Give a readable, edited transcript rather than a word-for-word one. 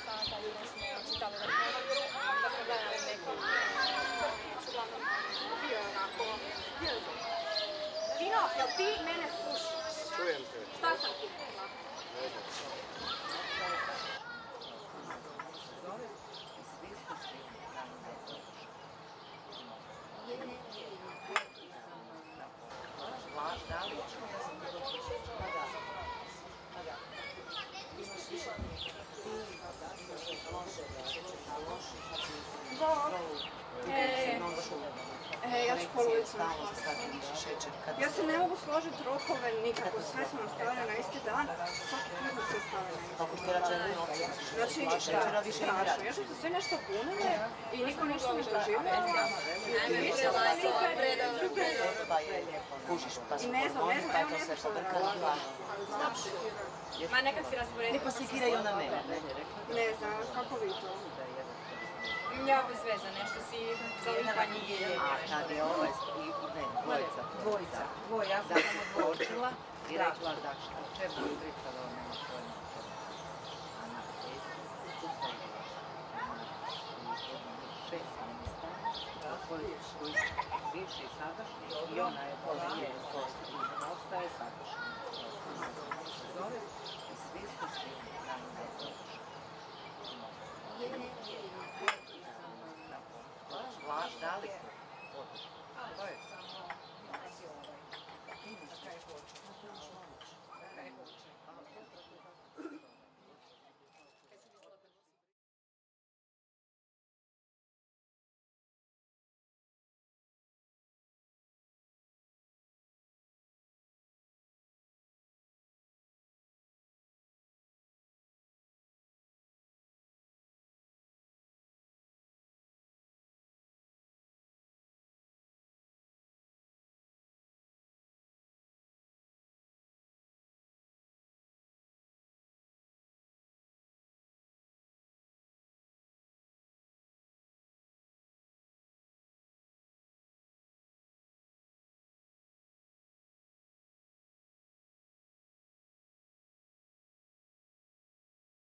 sata ili smo čitali na noviru, da smo gledali neku crtić, uglavnom bio je onako, Dino, jel ti mene slušaš? Čujem te. Šta sam ti rekla? Ne znam. Ja ću polovicu na ja se ne mogu složiti rokove nikako, sve smo nam stavili na isti dan, svaki put nam se stavili na isti dan. Znači, strašno. Još su se sve nešto bunile i niko ništa ne doživljava. I ne znam, evo nešto što da kažem. Ma nekak si rasporediti. Neko se kiraju na mene. Ne znam, kako vi to? Ja bez veze, nešto si za lipanje je. A kad je ovaj, ne, dvojica. Ja sam samo odločila i rekla da šta čemu je pričala o nema pojma. A na petu, tu 6 ministara, koji su bivši i sadašnji, i ona je bolje ostaje sadašnji. I svi su svi.